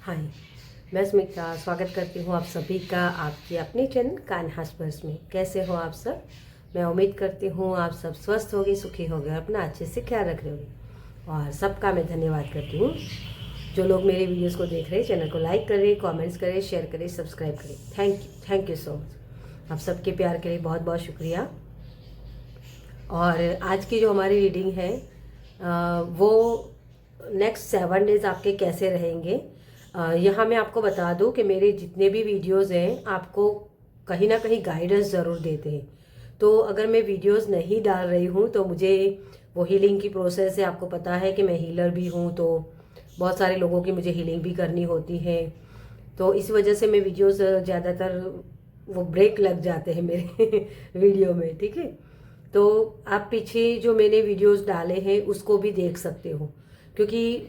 हाय, मैं स्मिता स्वागत करती हूँ आप सभी का आपके अपने चैनल कान्हा स्पर्श में। कैसे हो आप सब? मैं उम्मीद करती हूँ आप सब स्वस्थ होगे, सुखी होगे, अपना अच्छे से ख्याल रख रहे होगे। और सबका मैं धन्यवाद करती हूँ जो लोग मेरे वीडियोस को देख रहे हैं। चैनल को लाइक करें, कमेंट्स करें, शेयर करें, सब्सक्राइब करें। Thank you so much. आप सबके प्यार के लिए बहुत बहुत शुक्रिया। और आज की जो हमारी रीडिंग है वो नेक्स्ट 7 डेज आपके कैसे रहेंगे। यहाँ मैं आपको बता दूँ कि मेरे जितने भी वीडियोस हैं आपको कहीं ना कहीं गाइडेंस ज़रूर देते हैं। तो अगर मैं वीडियोस नहीं डाल रही हूँ तो मुझे वो हीलिंग की प्रोसेस है, आपको पता है कि मैं हीलर भी हूँ, तो बहुत सारे लोगों की मुझे हीलिंग भी करनी होती है। तो इस वजह से मैं वीडियोस ज़्यादातर वो ब्रेक लग जाते हैं मेरे वीडियो में, ठीक है। तो आप पीछे जो मैंने वीडियोस डाले हैं उसको भी देख सकते हो, क्योंकि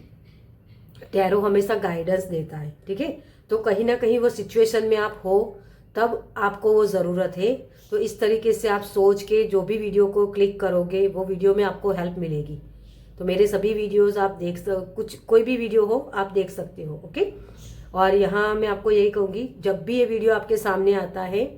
टैरो हमेशा गाइडेंस देता है, ठीक है। तो कहीं ना कहीं वो सिचुएशन में आप हो तब आपको वो ज़रूरत है। तो इस तरीके से आप सोच के जो भी वीडियो को क्लिक करोगे वो वीडियो में आपको हेल्प मिलेगी। तो मेरे सभी वीडियोस आप कुछ कोई भी वीडियो हो आप देख सकते हो, ओके। और यहाँ मैं आपको यही कहूँगी, जब भी ये वीडियो आपके सामने आता है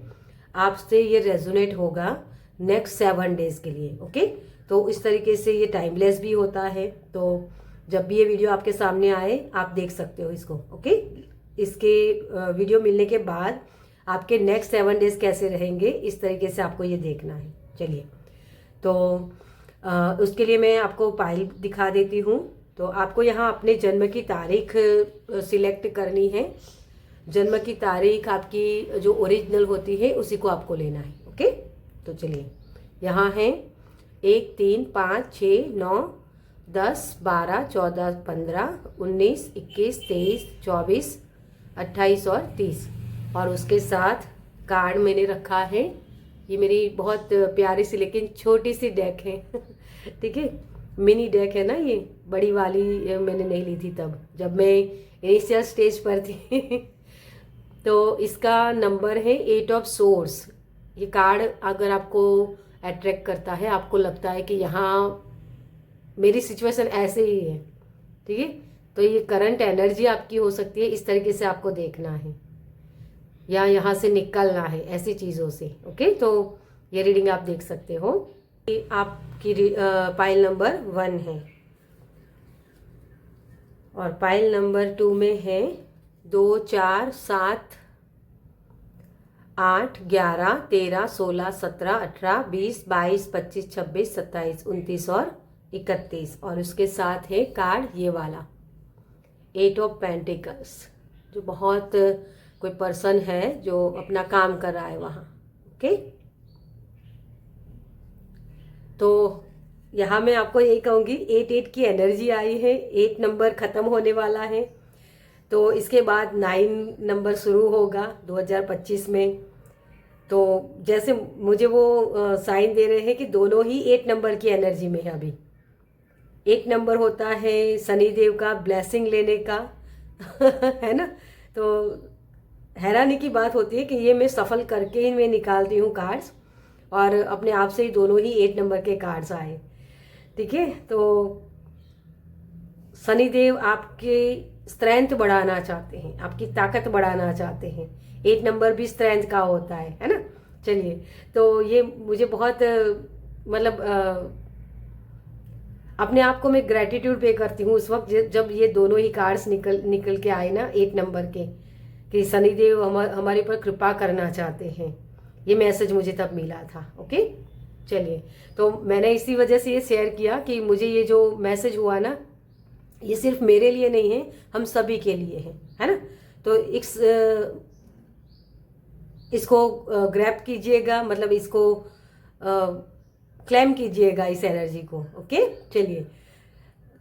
आपसे ये रेजोनेट होगा नेक्स्ट 7 डेज के लिए, ओके। तो इस तरीके से ये टाइमलेस भी होता है। तो जब भी ये वीडियो आपके सामने आए आप देख सकते हो इसको, ओके। इसके वीडियो मिलने के बाद आपके नेक्स्ट 7 डेज कैसे रहेंगे इस तरीके से आपको ये देखना है। चलिए, तो उसके लिए मैं आपको फाइल दिखा देती हूँ। तो आपको यहाँ अपने जन्म की तारीख सिलेक्ट करनी है। जन्म की तारीख आपकी जो ओरिजिनल होती है उसी को आपको लेना है, ओके। तो चलिए, यहाँ है 1, 3, 5, 6, 9, 10, 12, 14, 15, 19, 21, 23, 24, 28 और 30। और उसके साथ कार्ड मैंने रखा है। ये मेरी बहुत प्यारी सी लेकिन छोटी सी डेक है ठीक है, मिनी डेक है ना, ये बड़ी वाली मैंने नहीं ली थी तब जब मैं इनिशियल स्टेज पर थी तो इसका नंबर है 8 ऑफ सोर्स। ये कार्ड अगर आपको अट्रैक्ट करता है, आपको लगता है कि यहाँ मेरी सिचुएशन ऐसे ही है, ठीक है, तो ये करंट एनर्जी आपकी हो सकती है, इस तरीके से आपको देखना है या यहाँ से निकलना है ऐसी चीज़ों से, ओके। तो ये रीडिंग आप देख सकते हो। आपकी पाइल नंबर 1 है और पाइल नंबर 2 में है 2, 4, 7, 8, 11, 13, 16, 17, 18, 20, 22, 25, 26, 27, 29 और 31। और उसके साथ है कार्ड ये वाला 8 ऑफ पेंटिकल्स, जो बहुत कोई पर्सन है जो अपना काम कर रहा है वहाँ, ओके। तो यहाँ मैं आपको यही कहूँगी 8 की एनर्जी आई है, 8 नंबर ख़त्म होने वाला है। तो इसके बाद 9 नंबर शुरू होगा 2025 में। तो जैसे मुझे वो साइन दे रहे हैं कि दोनों ही 8 नंबर की एनर्जी में है अभी। 8 नंबर होता है शनि देव का ब्लेसिंग लेने का है ना। तो हैरानी की बात होती है कि ये मैं सफल करके ही मैं निकालती हूँ कार्ड्स, और अपने आप से ही दोनों ही 8 नंबर के कार्ड्स आए, ठीक है। तो शनिदेव आपके स्ट्रेंथ बढ़ाना चाहते हैं, आपकी ताकत बढ़ाना चाहते हैं। 8 नंबर भी स्ट्रेंथ का होता है ना। चलिए, तो ये मुझे बहुत मतलब अपने आप को मैं ग्रेटिट्यूड पे करती हूँ उस वक्त जब ये दोनों ही कार्ड्स निकल के आए ना 8 नंबर के, कि शनिदेव हमारे ऊपर कृपा करना चाहते हैं। ये मैसेज मुझे तब मिला था, ओके। चलिए, तो मैंने इसी वजह से ये शेयर किया कि मुझे ये जो मैसेज हुआ ना, ये सिर्फ मेरे लिए नहीं है, हम सभी के लिए है ना। तो इसको ग्रैब कीजिएगा, मतलब इसको क्लेम कीजिएगा इस एनर्जी को, ओके। चलिए,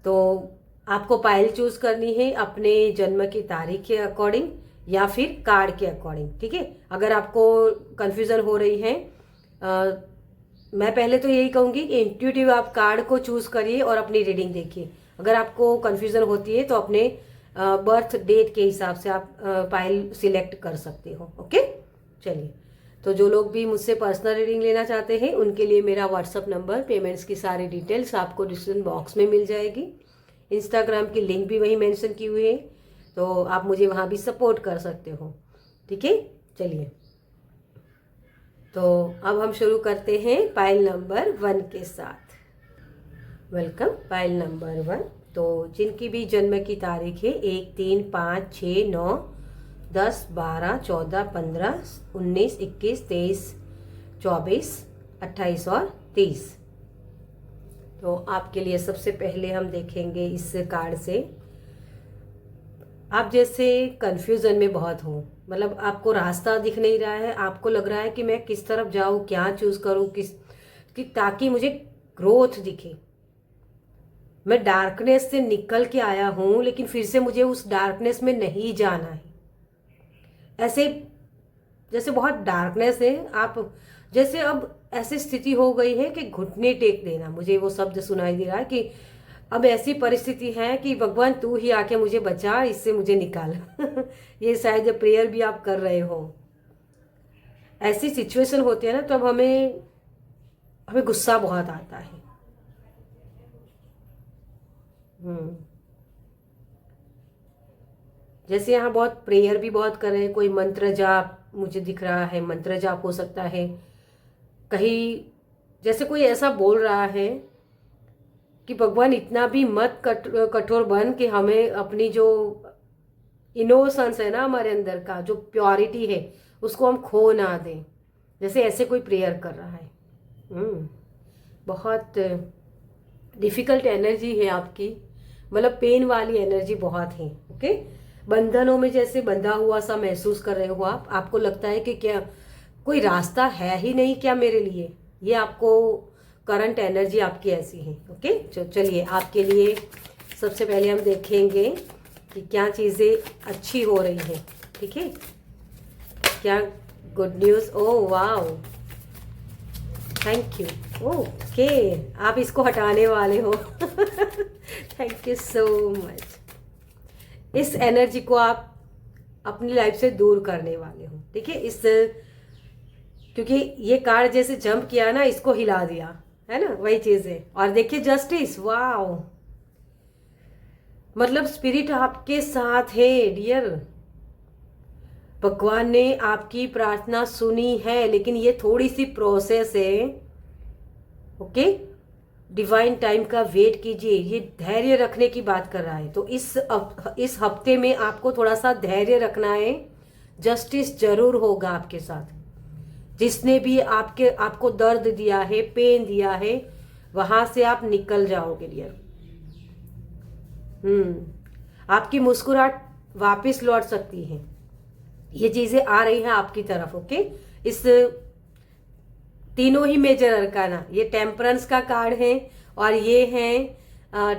तो आपको पाइल चूज करनी है अपने जन्म की तारीख के अकॉर्डिंग या फिर कार्ड के अकॉर्डिंग, ठीक है। अगर आपको कंफ्यूजन हो रही है, मैं पहले तो यही कहूँगी कि इंट्यूटिव आप कार्ड को चूज करिए और अपनी रीडिंग देखिए। अगर आपको कंफ्यूजन होती है तो अपने बर्थ डेट के हिसाब से आप पाइल सिलेक्ट कर सकते हो, ओके। चलिए, तो जो लोग भी मुझसे पर्सनल रीडिंग लेना चाहते हैं उनके लिए मेरा व्हाट्सअप नंबर, पेमेंट्स की सारी डिटेल्स आपको डिस्क्रिप्शन बॉक्स में मिल जाएगी। इंस्टाग्राम की लिंक भी वहीं मेंशन की हुई है। तो आप मुझे वहाँ भी सपोर्ट कर सकते हो। ठीक है, चलिए तो अब हम शुरू करते हैं पाइल नंबर 1 के साथ। Welcome pile number 1। तो जिनकी भी जन्म की तारीख है 1, 3, 5, 6, 9, 10, 12, 14, 15, 19, 21, 23, 24, 28 और 30। तो आपके लिए सबसे पहले हम देखेंगे इस कार्ड से, आप जैसे कंफ्यूजन में बहुत हो, मतलब आपको रास्ता दिख नहीं रहा है, आपको लग रहा है कि मैं किस तरफ जाऊँ, क्या चूज करूँ, कि ताकि मुझे ग्रोथ दिखे। मैं डार्कनेस से निकल के आया हूँ लेकिन फिर से मुझे उस डार्कनेस में नहीं जाना है। ऐसे जैसे बहुत डार्कनेस है, आप जैसे अब ऐसी स्थिति हो गई है कि घुटने टेक देना, मुझे वो शब्द सुनाई दे रहा है कि अब ऐसी परिस्थिति है कि भगवान तू ही आके मुझे बचा, इससे मुझे निकाल। ये शायद प्रेयर भी आप कर रहे हो। ऐसी सिचुएशन होती है ना, तो अब हमें गुस्सा बहुत आता है। जैसे यहाँ बहुत प्रेयर भी बहुत कर रहे हैं, कोई मंत्र जाप मुझे दिख रहा है, मंत्र जाप हो सकता है। कहीं जैसे कोई ऐसा बोल रहा है कि भगवान इतना भी मत कठोर बन कि हमें अपनी जो इनोसेंस है ना, हमारे अंदर का जो प्योरिटी है, उसको हम खो ना दें। जैसे ऐसे कोई प्रेयर कर रहा है। बहुत डिफिकल्ट एनर्जी है आपकी, मतलब पेन वाली एनर्जी बहुत है। ओके, बंधनों में जैसे बंधा हुआ सा महसूस कर रहे हो आप, आपको लगता है कि क्या कोई रास्ता है ही नहीं क्या मेरे लिए, ये आपको करंट एनर्जी आपकी ऐसी है। ओके, चलिए आपके लिए सबसे पहले हम देखेंगे कि क्या चीज़ें अच्छी हो रही हैं। ठीक है, क्या good news. Oh wow, thank you. Okay, आप इसको हटाने वाले हो। Thank you so much. इस एनर्जी को आप अपनी लाइफ से दूर करने वाले हो। ठीक है, क्योंकि ये कार्ड जैसे जंप किया ना, इसको हिला दिया है ना, वही चीज है। और देखिए जस्टिस, वाओ, मतलब स्पिरिट आपके साथ है डियर। भगवान ने आपकी प्रार्थना सुनी है, लेकिन ये थोड़ी सी प्रोसेस है। ओके, डिवाइन टाइम का वेट कीजिए, ये धैर्य रखने की बात कर रहा है। तो इस हफ्ते में आपको थोड़ा सा धैर्य रखना है। जस्टिस जरूर होगा आपके साथ। जिसने भी आपको दर्द दिया है, पेन दिया है, वहां से आप निकल जाओगे डियर। आपकी मुस्कुराहट वापस लौट सकती है। ये चीजें आ रही हैं आपकी तरफ। ओके, इस तीनों ही मेजर अरकाना, ये टेम्परेंस का कार्ड है और ये है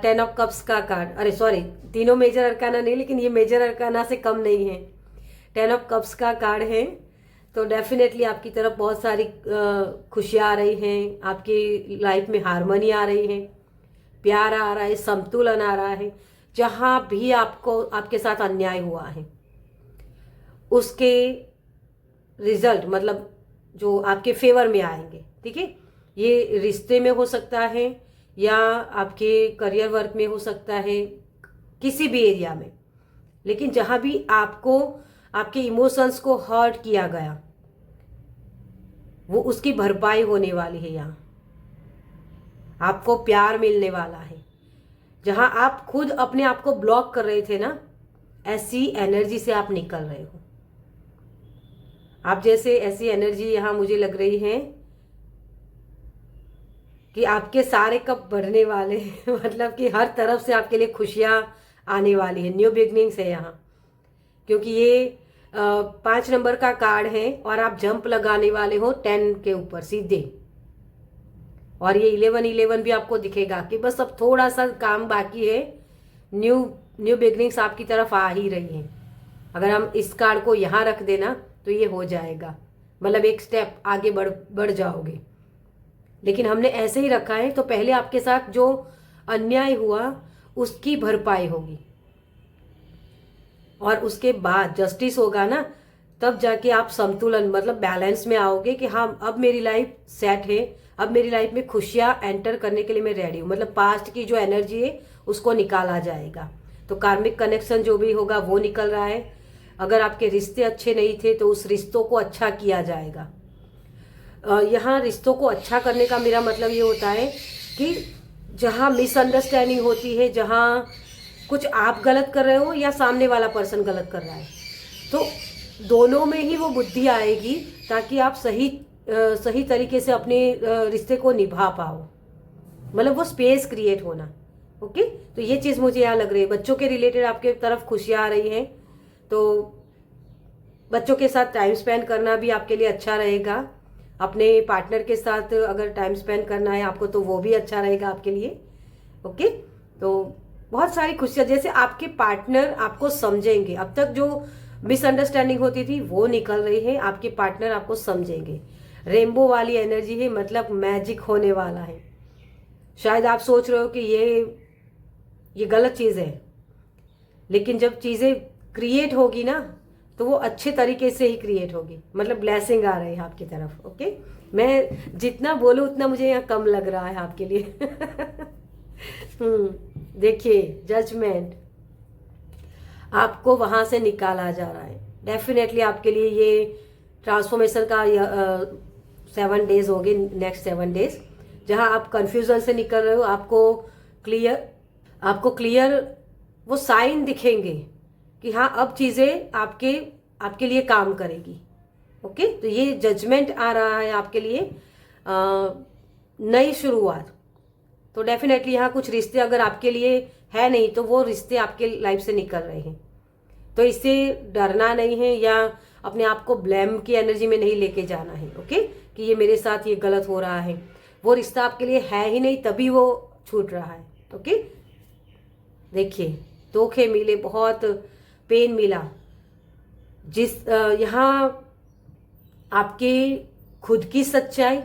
10 ऑफ कप्स का कार्ड। अरे सॉरी, तीनों मेजर अरकाना नहीं, लेकिन ये मेजर अरकाना से कम नहीं है, 10 ऑफ कप्स का कार्ड है। तो डेफिनेटली आपकी तरफ बहुत सारी खुशियाँ आ रही हैं, आपकी लाइफ में हारमोनी आ रही है, प्यार आ रहा है, संतुलन आ रहा है। जहाँ भी आपके साथ अन्याय हुआ है उसके रिजल्ट, मतलब जो आपके फेवर में आएंगे। ठीक है, ये रिश्ते में हो सकता है या आपके करियर वर्क में हो सकता है, किसी भी एरिया में। लेकिन जहाँ भी आपको आपके इमोशंस को हर्ट किया गया, वो उसकी भरपाई होने वाली है। यहाँ आपको प्यार मिलने वाला है। जहाँ आप खुद अपने आप को ब्लॉक कर रहे थे ना, ऐसी एनर्जी से आप निकल रहे हो। आप जैसे ऐसी एनर्जी यहाँ मुझे लग रही है कि आपके सारे कप बढ़ने वाले हैं। मतलब कि हर तरफ से आपके लिए खुशियाँ आने वाली है। न्यू बिगनिंग्स है यहाँ, क्योंकि ये 5 नंबर का कार्ड है और आप जंप लगाने वाले हो 10 के ऊपर सीधे। और ये 11 भी आपको दिखेगा कि बस अब थोड़ा सा काम बाकी है। न्यू बिगनिंग्स आपकी तरफ आ ही रही है। अगर हम इस कार्ड को यहाँ रख देना तो ये हो जाएगा, मतलब एक स्टेप आगे बढ़ जाओगे। लेकिन हमने ऐसे ही रखा है, तो पहले आपके साथ जो अन्याय हुआ उसकी भरपाई होगी और उसके बाद जस्टिस होगा ना, तब जाके आप संतुलन, मतलब बैलेंस में आओगे कि हाँ अब मेरी लाइफ सेट है, अब मेरी लाइफ में खुशियाँ एंटर करने के लिए मैं रेडी हूँ। मतलब पास्ट की जो एनर्जी है उसको निकाला जाएगा। तो कार्मिक कनेक्शन जो भी होगा वो निकल रहा है। अगर आपके रिश्ते अच्छे नहीं थे तो उस रिश्तों को अच्छा किया जाएगा। यहाँ रिश्तों को अच्छा करने का मेरा मतलब ये होता है कि जहाँ मिसअंडरस्टैंडिंग होती है, जहाँ कुछ आप गलत कर रहे हो या सामने वाला पर्सन गलत कर रहा है, तो दोनों में ही वो बुद्धि आएगी ताकि आप सही तरीके से अपने रिश्ते को निभा पाओ, मतलब वो स्पेस क्रिएट होना। ओके, तो ये चीज़ मुझे यहाँ लग रही है। बच्चों के रिलेटेड आपके तरफ खुशियाँ आ रही हैं, तो बच्चों के साथ टाइम स्पेंड करना भी आपके लिए अच्छा रहेगा। अपने पार्टनर के साथ अगर टाइम स्पेंड करना है आपको तो वो भी अच्छा रहेगा आपके लिए। ओके, तो बहुत सारी खुशियाँ, जैसे आपके पार्टनर आपको समझेंगे। अब तक जो मिसअंडरस्टैंडिंग होती थी वो निकल रही है, आपके पार्टनर आपको समझेंगे। रेनबो वाली एनर्जी है, मतलब मैजिक होने वाला है। शायद आप सोच रहे हो कि ये गलत चीज़ है, लेकिन जब चीज़ें क्रिएट होगी ना तो वो अच्छे तरीके से ही क्रिएट होगी, मतलब ब्लेसिंग आ रही है आपकी तरफ। ओके, मैं जितना बोलूँ उतना मुझे यहाँ कम लग रहा है आपके लिए। देखिए, जजमेंट आपको वहाँ से निकाला जा रहा है। डेफिनेटली आपके लिए ये ट्रांसफॉर्मेशन का 7 डेज हो गए, नेक्स्ट 7 डेज, जहाँ आप कंफ्यूजन से निकल रहे हो। आपको क्लियर वो साइन दिखेंगे कि हाँ अब चीज़ें आपके लिए काम करेगी। ओके, तो ये जजमेंट आ रहा है आपके लिए, नई शुरुआत। तो डेफिनेटली यहाँ कुछ रिश्ते अगर आपके लिए है नहीं तो वो रिश्ते आपके लाइफ से निकल रहे हैं। तो इससे डरना नहीं है या अपने आप को ब्लेम की एनर्जी में नहीं लेके जाना है। ओके, कि ये मेरे साथ ये गलत हो रहा है, वो रिश्ता आपके लिए है ही नहीं तभी वो छूट रहा है। ओके, देखिए, धोखे मिले, बहुत पेन मिला। यहाँ आपकी खुद की सच्चाई,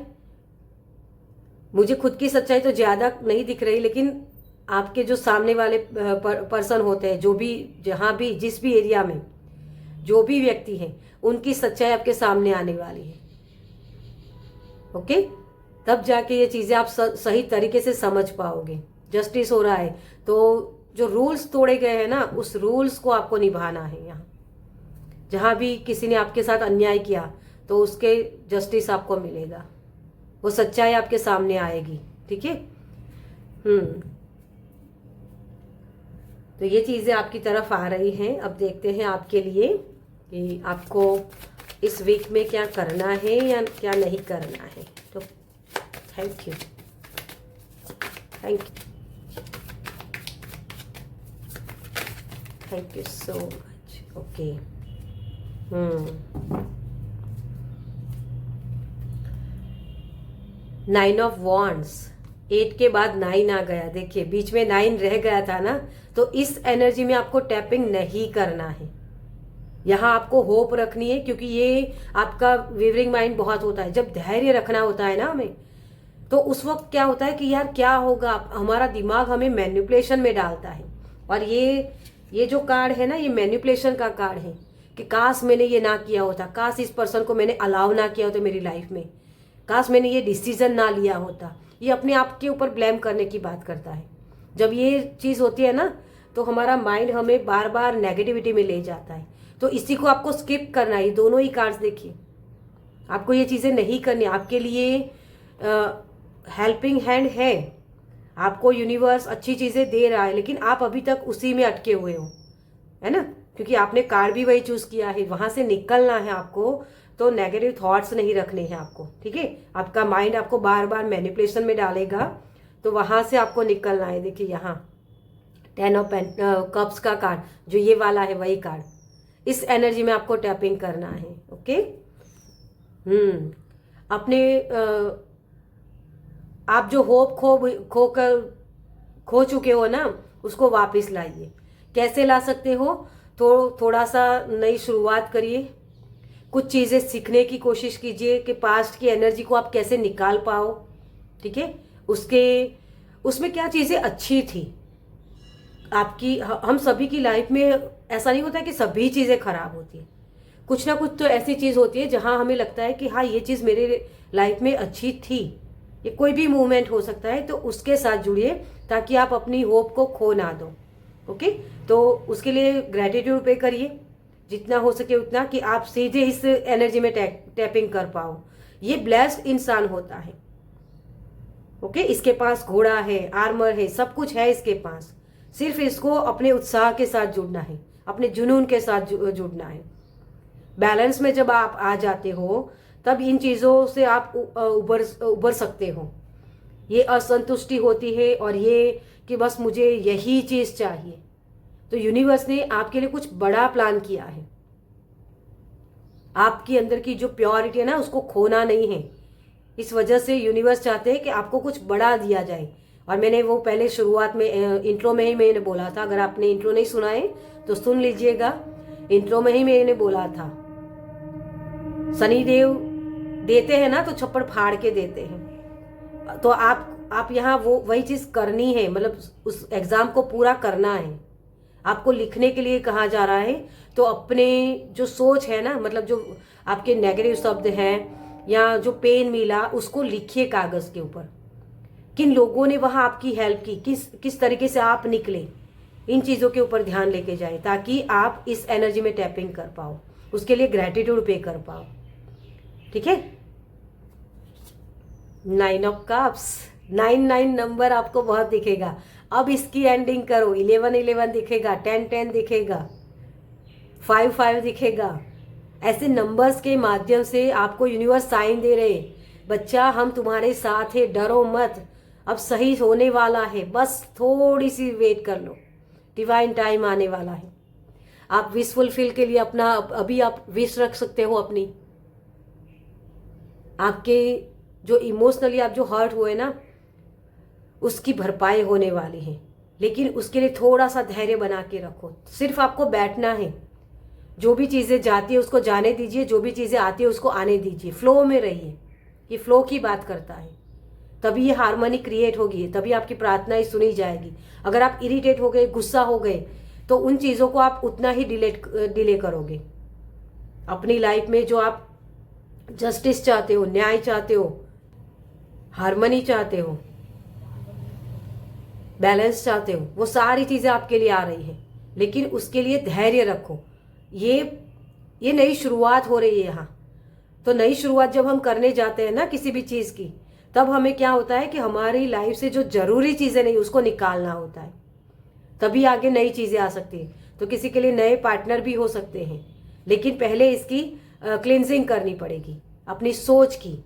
मुझे खुद की सच्चाई तो ज़्यादा नहीं दिख रही, लेकिन आपके जो सामने वाले पर्सन होते हैं, जो भी, जहाँ भी, जिस भी एरिया में जो भी व्यक्ति हैं, उनकी सच्चाई आपके सामने आने वाली है। ओके, तब जाके ये चीज़ें आप सही तरीके से समझ पाओगे। जस्टिस हो रहा है, तो जो रूल्स तोड़े गए हैं ना, उस रूल्स को आपको निभाना है। यहाँ जहाँ भी किसी ने आपके साथ अन्याय किया तो उसके जस्टिस आपको मिलेगा, वो सच्चाई आपके सामने आएगी। ठीक है, तो ये चीज़ें आपकी तरफ आ रही हैं। अब देखते हैं आपके लिए कि आपको इस वीक में क्या करना है या क्या नहीं करना है। तो thank you, thank you so much. Okay, 9 of wands, 8 के बाद 9 आ गया। देखिए, बीच में 9 रह गया था ना, तो इस एनर्जी में आपको टैपिंग नहीं करना है। यहाँ आपको होप रखनी है, क्योंकि ये आपका वेवरिंग माइंड बहुत होता है। जब धैर्य रखना होता है ना हमें, तो उस वक्त क्या होता है कि यार क्या होगा, हमारा दिमाग हमें मैनिपुलेशन में डालता है। और ये जो कार्ड है ना, ये मैनिपुलेशन का कार्ड है कि काश मैंने ये ना किया होता, काश इस पर्सन को मैंने अलाउ ना किया होता मेरी लाइफ में, काश मैंने ये डिसीजन ना लिया होता। ये अपने आप के ऊपर ब्लेम करने की बात करता है। जब ये चीज़ होती है ना, तो हमारा माइंड हमें बार बार नेगेटिविटी में ले जाता है। तो इसी को आपको स्किप करना है। दोनों ही कार्ड्स देखिए, आपको ये चीज़ें नहीं करनी। आपके लिए हेल्पिंग हैंड है, आपको यूनिवर्स अच्छी चीज़ें दे रहा है, लेकिन आप अभी तक उसी में अटके हुए हो, है ना, क्योंकि आपने कार्ड भी वही चूज़ किया है। वहाँ से निकलना है आपको, तो नेगेटिव थॉट्स नहीं रखने हैं आपको। ठीक है, आपका माइंड आपको बार बार मैनिपुलेशन में डालेगा, तो वहाँ से आपको निकलना है। देखिए, यहाँ 10 ऑफ कप्स का कार्ड, जो ये वाला है वही कार्ड, इस एनर्जी में आपको टैपिंग करना है। ओके, अपने आप जो होप खो चुके हो ना, उसको वापस लाइए। कैसे ला सकते हो? तो थोड़ा सा नई शुरुआत करिए, कुछ चीज़ें सीखने की कोशिश कीजिए कि पास्ट की एनर्जी को आप कैसे निकाल पाओ। ठीक है, उसमें क्या चीज़ें अच्छी थी आपकी। हम सभी की लाइफ में ऐसा नहीं होता कि सभी चीज़ें खराब होती है। कुछ ना कुछ तो ऐसी चीज़ होती है जहां हमें लगता है कि हाँ, ये चीज़ मेरे लाइफ में अच्छी थी। ये कोई भी मूवमेंट हो सकता है, तो उसके साथ जुड़िए ताकि आप अपनी होप को खो ना दो। ओके, तो उसके लिए ग्रेटिट्यूड पे करिए जितना हो सके उतना, कि आप सीधे इस एनर्जी में टैपिंग कर पाओ। ये ब्लेस्ड इंसान होता है। ओके, इसके पास घोड़ा है, आर्मर है, सब कुछ है इसके पास। सिर्फ इसको अपने उत्साह के साथ जुड़ना है, अपने जुनून के साथ जुड़ना है। बैलेंस में जब आप आ जाते हो तब इन चीज़ों से आप उबर सकते हो। ये असंतुष्टि होती है और ये कि बस मुझे यही चीज़ चाहिए, तो यूनिवर्स ने आपके लिए कुछ बड़ा प्लान किया है। आपके अंदर की जो प्योरिटी है ना, उसको खोना नहीं है। इस वजह से यूनिवर्स चाहते हैं कि आपको कुछ बड़ा दिया जाए। और मैंने वो पहले शुरुआत में इंट्रो में ही मैंने बोला था, अगर आपने इंट्रो नहीं सुना है तो सुन लीजिएगा। इंट्रो में ही मैंने बोला था, शनिदेव देते हैं ना तो छप्पड़ फाड़ के देते हैं। तो आप यहाँ वो वही चीज़ करनी है, मतलब उस एग्ज़ाम को पूरा करना है। आपको लिखने के लिए कहा जा रहा है, तो अपने जो सोच है ना, मतलब जो आपके नेगेटिव शब्द हैं या जो पेन मिला, उसको लिखिए कागज़ के ऊपर। किन लोगों ने वहाँ आपकी हेल्प की, किस तरीके से आप निकले, इन चीज़ों के ऊपर ध्यान लेके जाए ताकि आप इस एनर्जी में टैपिंग कर पाओ। उसके लिए ग्रेटिट्यूड पे कर पाओ। ठीक है। 9 ऑफ कप्स, 9 नंबर आपको बहुत दिखेगा। अब इसकी एंडिंग करो, 11 दिखेगा, 10 दिखेगा, 5 दिखेगा। ऐसे नंबर्स के माध्यम से आपको यूनिवर्स साइन दे रहे, बच्चा हम तुम्हारे साथ है, डरो मत, अब सही होने वाला है, बस थोड़ी सी वेट कर लो, डिवाइन टाइम आने वाला है। आप विश फुलफिल के लिए अपना अभी आप विश रख सकते हो अपनी। आपके जो इमोशनली आप जो हर्ट हुए ना, उसकी भरपाई होने वाली है, लेकिन उसके लिए थोड़ा सा धैर्य बना के रखो। सिर्फ आपको बैठना है, जो भी चीज़ें जाती है उसको जाने दीजिए, जो भी चीज़ें आती है उसको आने दीजिए, फ्लो में रहिए। ये फ्लो की बात करता है, तभी ये हार्मनी क्रिएट होगी, तभी आपकी प्रार्थनाएं सुनी जाएगी। अगर आप इरिटेट हो गए, गुस्सा हो गए, तो उन चीज़ों को आप उतना ही डिले करोगे। अपनी लाइफ में जो आप जस्टिस चाहते हो, न्याय चाहते हो, हार्मनी चाहते हो, बैलेंस चाहते हो, वो सारी चीज़ें आपके लिए आ रही है, लेकिन उसके लिए धैर्य रखो। ये नई शुरुआत हो रही है यहाँ। तो नई शुरुआत जब हम करने जाते हैं ना किसी भी चीज़ की, तब हमें क्या होता है कि हमारी लाइफ से जो ज़रूरी चीज़ें नहीं उसको निकालना होता है, तभी आगे नई चीज़ें आ सकती हैं। तो किसी के लिए नए पार्टनर भी हो सकते हैं, लेकिन पहले इसकी क्लिनजिंग करनी पड़ेगी अपनी सोच की।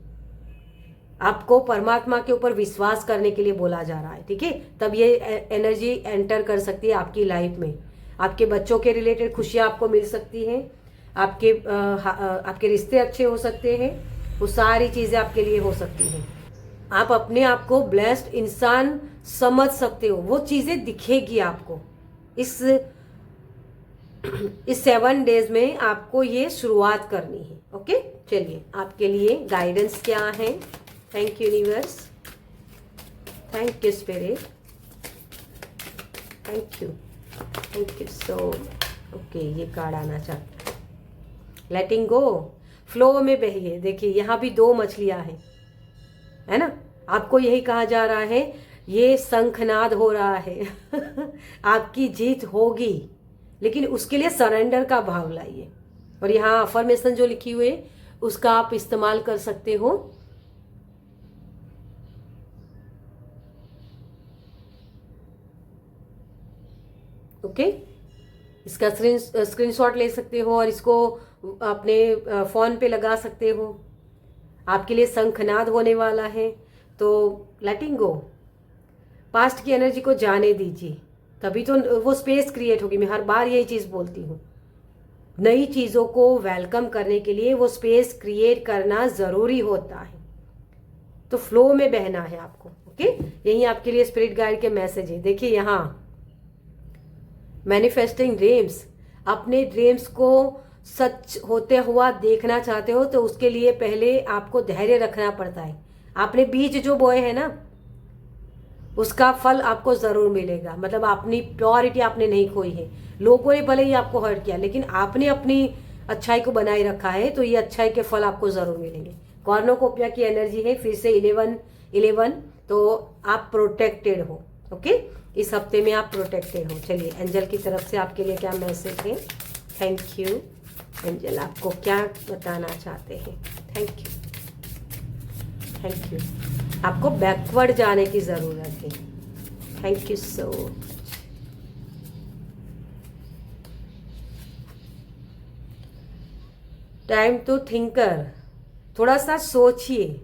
आपको परमात्मा के ऊपर विश्वास करने के लिए बोला जा रहा है, ठीक है। तब ये एनर्जी एंटर कर सकती है आपकी लाइफ में। आपके बच्चों के रिलेटेड खुशियाँ आपको मिल सकती हैं, आपके रिश्ते अच्छे हो सकते हैं, वो सारी चीज़ें आपके लिए हो सकती हैं। आप अपने आप को ब्लेस्ड इंसान समझ सकते हो, वो चीज़ें दिखेगी आपको। इस 7 डेज में आपको ये शुरुआत करनी है। ओके, चलिए आपके लिए गाइडेंस क्या है। Thank you universe, thank you spirit, thank you so. Okay, ये कार्ड आना चाहता है। लेटिंग गो, फ्लो में बहिए। देखिए यहाँ भी 2 मछलियाँ हैं, है ना। आपको यही कहा जा रहा है, ये शंखनाद हो रहा है आपकी जीत होगी, लेकिन उसके लिए सरेंडर का भाव लाइए। और यहाँ अफर्मेशन जो लिखी हुई है उसका आप इस्तेमाल कर सकते हो। ओके, इसका स्क्रीनशॉट ले सकते हो और इसको अपने फ़ोन पे लगा सकते हो। आपके लिए शंखनाद होने वाला है, तो लेटिंग गो, पास्ट की एनर्जी को जाने दीजिए, तभी तो वो स्पेस क्रिएट होगी। मैं हर बार यही चीज़ बोलती हूँ, नई चीज़ों को वेलकम करने के लिए वो स्पेस क्रिएट करना ज़रूरी होता है। तो फ्लो में बहना है आपको। ओके, यही आपके लिए स्पिरिट गाइड के मैसेज है। देखिए यहाँ मैनिफेस्टिंग ड्रीम्स, अपने ड्रीम्स को सच होते हुआ देखना चाहते हो तो उसके लिए पहले आपको धैर्य रखना पड़ता है। आपने बीज जो बोए हैं ना, उसका फल आपको ज़रूर मिलेगा। मतलब अपनी प्योरिटी आपने नहीं खोई है। लोगों ने भले ही आपको हर्ट किया, लेकिन आपने अपनी अच्छाई को बनाए रखा है, तो ये अच्छाई के फल आपको ज़रूर मिलेंगे। कॉर्नोकोपिया की एनर्जी है, फिर से 11, तो आप प्रोटेक्टेड हो। ओके, इस हफ्ते में आप प्रोटेक्टेड हो। चलिए एंजल की तरफ से आपके लिए क्या मैसेज है। थैंक यू एंजल, आपको क्या बताना चाहते हैं। Thank you, thank you. आपको बैकवर्ड जाने की ज़रूरत है। Thank you so much. Time to thinker, थोड़ा सा सोचिए,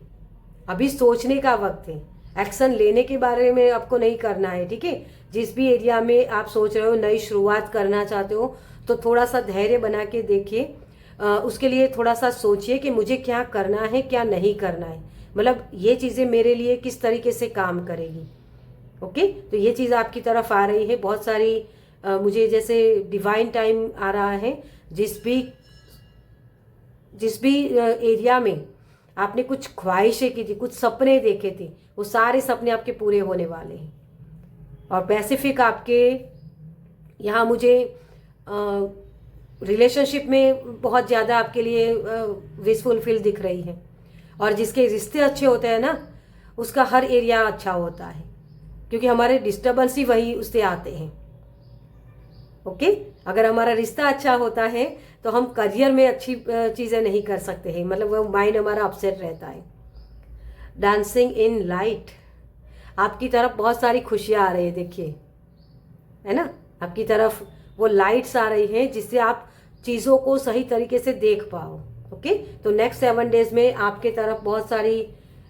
अभी सोचने का वक्त है। एक्शन लेने के बारे में आपको नहीं करना है, ठीक है। जिस भी एरिया में आप सोच रहे हो नई शुरुआत करना चाहते हो तो थोड़ा सा धैर्य बना के देखिए। उसके लिए थोड़ा सा सोचिए कि मुझे क्या करना है क्या नहीं करना है, मतलब ये चीज़ें मेरे लिए किस तरीके से काम करेगी। ओके, तो ये चीज़ आपकी तरफ आ रही है बहुत सारी। मुझे जैसे डिवाइन टाइम आ रहा है। जिस भी एरिया में आपने कुछ ख्वाहिशें की थी, कुछ सपने देखे थे, वो सारे सपने आपके पूरे होने वाले हैं। और पैसिफिक आपके यहाँ मुझे रिलेशनशिप में बहुत ज़्यादा आपके लिए विश फुलफिल दिख रही है। और जिसके रिश्ते अच्छे होते हैं ना, उसका हर एरिया अच्छा होता है, क्योंकि हमारे डिस्टर्बेंस ही वही उससे आते हैं। ओके, अगर हमारा रिश्ता अच्छा होता है तो हम करियर में अच्छी चीज़ें नहीं कर सकते हैं, मतलब वो माइंड हमारा अपसेट रहता है। डांसिंग इन लाइट, आपकी तरफ बहुत सारी खुशियाँ आ रही है, देखिए, है ना। आपकी तरफ वो लाइट्स आ रही हैं जिससे आप चीज़ों को सही तरीके से देख पाओ। ओके, तो नेक्स्ट 7 डेज में आपके तरफ बहुत सारी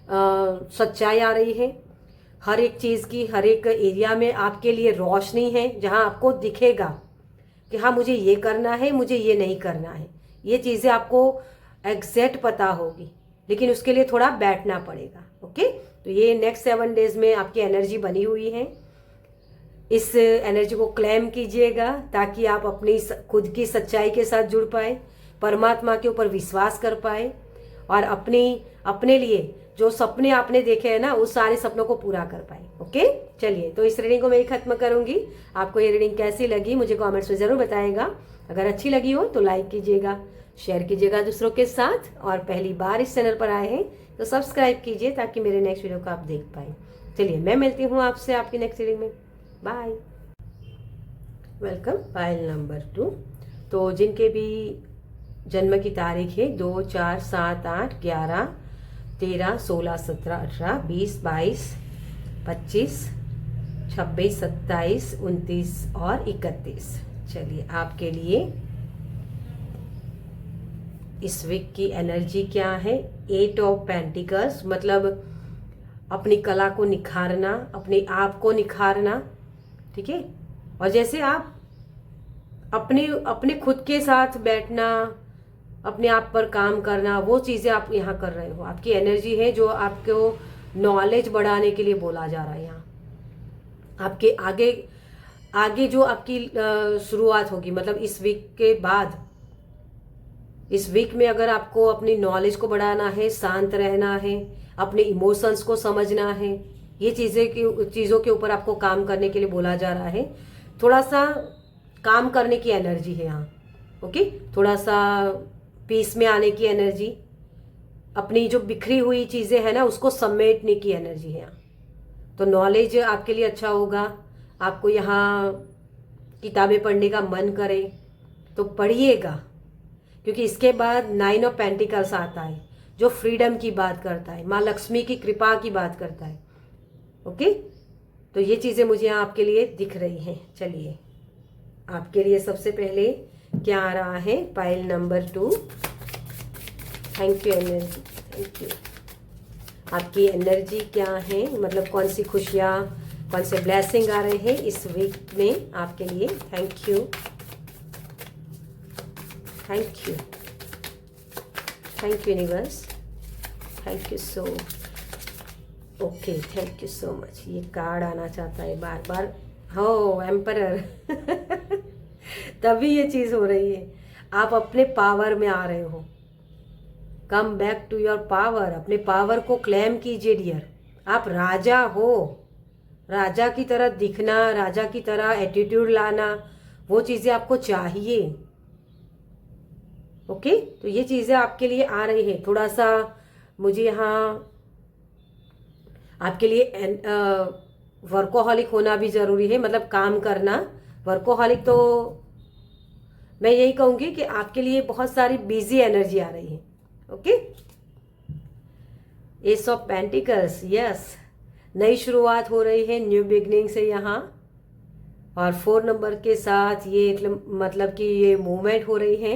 सच्चाई आ रही है। हर एक चीज़ की, हर एक एरिया में आपके लिए रोशनी है, जहां आपको दिखेगा कि हाँ मुझे ये करना है, मुझे ये नहीं करना है। ये चीज़ें आपको एग्जैक्ट पता होगी, लेकिन उसके लिए थोड़ा बैठना पड़ेगा। ओके, तो ये नेक्स्ट 7 डेज में आपकी एनर्जी बनी हुई है। इस एनर्जी को क्लेम कीजिएगा ताकि आप अपनी खुद की सच्चाई के साथ जुड़ पाए, परमात्मा के ऊपर विश्वास कर पाए और अपने लिए जो सपने आपने देखे हैं ना, उस सारे सपनों को पूरा कर पाए। ओके, चलिए, तो इस रीडिंग को मैं ही खत्म करूंगी। आपको ये रीडिंग कैसी लगी मुझे कमेंट्स में ज़रूर बताएगा। अगर अच्छी लगी हो तो लाइक कीजिएगा, शेयर कीजिएगा दूसरों के साथ, और पहली बार इस चैनल पर आए हैं तो सब्सक्राइब कीजिए ताकि मेरे नेक्स्ट वीडियो को आप देख पाए। चलिए, मैं मिलती हूँ आपसे आपकी नेक्स्ट रीडिंग में। बाय। वेलकम। Pile number 2। तो जिनके भी जन्म की तारीख है 2, 4, 7, 8, 11, 13, 16, 17, 18, 20, 22, 25, 26, 27, 29 और 31। चलिए, आपके लिए इस वीक की एनर्जी क्या है। 8 ऑफ पेंटिकल्स, मतलब अपनी कला को निखारना, अपने आप को निखारना, ठीक है। और जैसे आप अपने खुद के साथ बैठना, अपने आप पर काम करना, वो चीज़ें आप यहाँ कर रहे हो। आपकी एनर्जी है जो आपको नॉलेज बढ़ाने के लिए बोला जा रहा है। यहाँ आपके आगे जो आपकी शुरुआत होगी, मतलब इस वीक के बाद, इस वीक में अगर आपको अपनी नॉलेज को बढ़ाना है, शांत रहना है, अपने इमोशंस को समझना है, ये चीज़ों के ऊपर आपको काम करने के लिए बोला जा रहा है। थोड़ा सा काम करने की एनर्जी है यहाँ। ओके, थोड़ा सा पीस में आने की एनर्जी, अपनी जो बिखरी हुई चीज़ें हैं ना, उसको समेटने की एनर्जी है यहाँ। तो नॉलेज आपके लिए अच्छा होगा। आपको यहाँ किताबें पढ़ने का मन करे तो पढ़िएगा, क्योंकि इसके बाद 9 ऑफ पेंटिकल्स आता है जो फ्रीडम की बात करता है, माँ लक्ष्मी की कृपा की बात करता है। ओके, तो ये चीज़ें मुझे यहाँ आपके लिए दिख रही हैं। चलिए, आपके लिए सबसे पहले क्या आ रहा है। Pile number 2। Thank you energy, thank you. आपकी एनर्जी क्या है, मतलब कौन सी खुशियाँ, कौन से ब्लेसिंग आ रहे हैं इस वीक में आपके लिए। Thank you, thank you, thank you universe, thank you so. Okay, thank you so much. ये कार्ड आना चाहता है बार बार। हो एम्परर तभी ये चीज़ हो रही है। आप अपने पावर में आ रहे हो। Come back to your power, अपने पावर को क्लेम कीजिए डियर। आप राजा हो, राजा की तरह दिखना, राजा की तरह एटीट्यूड लाना, वो चीज़ें आपको चाहिए। ओके, तो ये चीज़ें आपके लिए आ रही है। थोड़ा सा मुझे यहाँ आपके लिए वर्कोहॉलिक होना भी ज़रूरी है, मतलब काम करना। वर्कोहॉलिक तो मैं यही कहूँगी कि आपके लिए बहुत सारी बिजी एनर्जी आ रही है। Okay, S of pentacles, yes, नई शुरुआत हो रही है, न्यू बिगनिंग से यहाँ। और 4 नंबर के साथ ये मतलब कि ये मूवमेंट हो रही है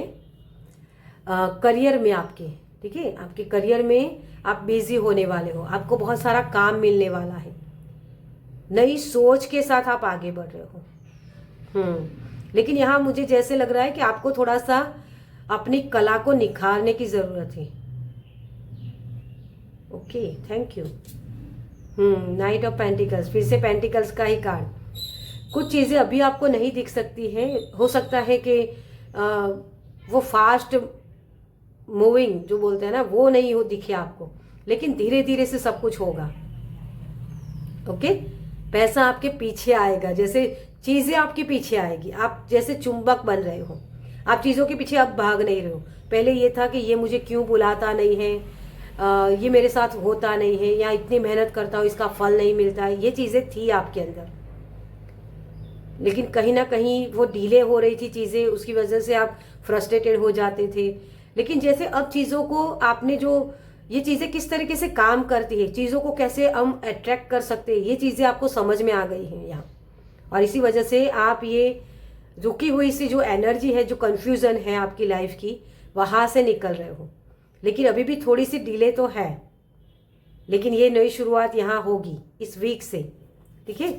करियर में आपके। ठीक है, आपके करियर में आप बिजी होने वाले हो, आपको बहुत सारा काम मिलने वाला है, नई सोच के साथ आप आगे बढ़ रहे हो। लेकिन यहाँ मुझे जैसे लग रहा है कि आपको थोड़ा सा अपनी कला को निखारने की ज़रूरत है। Okay, thank you. Night of pentacles, फिर से पेंटिकल्स का ही कार्ड। कुछ चीज़ें अभी आपको नहीं दिख सकती हैं, हो सकता है कि वो फास्ट मूविंग जो बोलते हैं ना, वो नहीं हो दिखे आपको, लेकिन धीरे धीरे से सब कुछ होगा। ओके, पैसा आपके पीछे आएगा, जैसे चीज़ें आपके पीछे आएगी। आप जैसे चुंबक बन रहे हो, आप चीज़ों के पीछे अब भाग नहीं रहे हो। पहले ये था कि ये मुझे क्यों बुलाता नहीं है, ये मेरे साथ होता नहीं है, या इतनी मेहनत करता हूँ इसका फल नहीं मिलता है, ये चीज़ें थी आपके अंदर। लेकिन कहीं ना कहीं वो डिले हो रही थी चीज़ें, उसकी वजह से आप फ्रस्ट्रेटेड हो जाते थे। लेकिन जैसे अब चीज़ों को आपने जो ये चीज़ें किस तरीके से काम करती है, चीज़ों को कैसे हम अट्रैक्ट कर सकते हैं, ये चीज़ें आपको समझ में आ गई हैं यहाँ। और इसी वजह से आप ये रुकी हुई सी जो एनर्जी है, जो कन्फ्यूज़न है आपकी लाइफ की, वहाँ से निकल रहे हो। लेकिन अभी भी थोड़ी सी डिले तो है, लेकिन ये नई शुरुआत यहाँ होगी इस वीक से। ठीक है,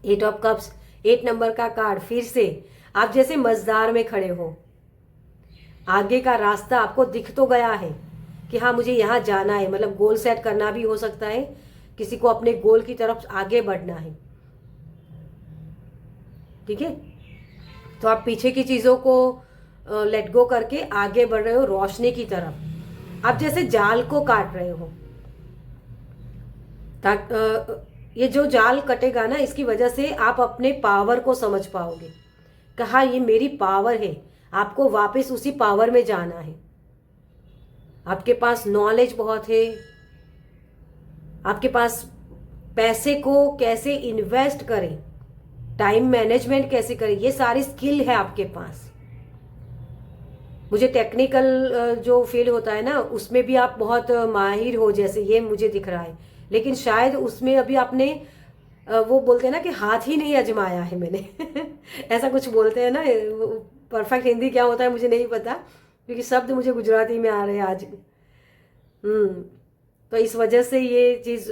8 ऑफ कप्स, 8 नंबर का कार्ड। फिर से आप जैसे मझधार में खड़े हो, आगे का रास्ता आपको दिख तो गया है कि हाँ मुझे यहाँ जाना है, मतलब गोल सेट करना भी हो सकता है, किसी को अपने गोल की तरफ आगे बढ़ना है। ठीक है, तो आप पीछे की चीज़ों को लेट गो करके आगे बढ़ रहे हो रोशनी की तरफ। आप जैसे जाल को काट रहे हो, ये जो जाल कटेगा ना, इसकी वजह से आप अपने पावर को समझ पाओगे। कहा ये मेरी पावर है, आपको वापस उसी पावर में जाना है। आपके पास नॉलेज बहुत है, आपके पास पैसे को कैसे इन्वेस्ट करें, टाइम मैनेजमेंट कैसे करें, ये सारी स्किल है आपके पास। मुझे टेक्निकल जो फील्ड होता है ना, उसमें भी आप बहुत माहिर हो, जैसे ये मुझे दिख रहा है। लेकिन शायद उसमें अभी आपने वो बोलते हैं ना कि हाथ ही नहीं आजमाया है मैंने ऐसा कुछ बोलते हैं ना, परफेक्ट हिंदी क्या होता है मुझे नहीं पता, क्योंकि शब्द मुझे गुजराती में आ रहे हैं आज। तो इस वजह से ये चीज़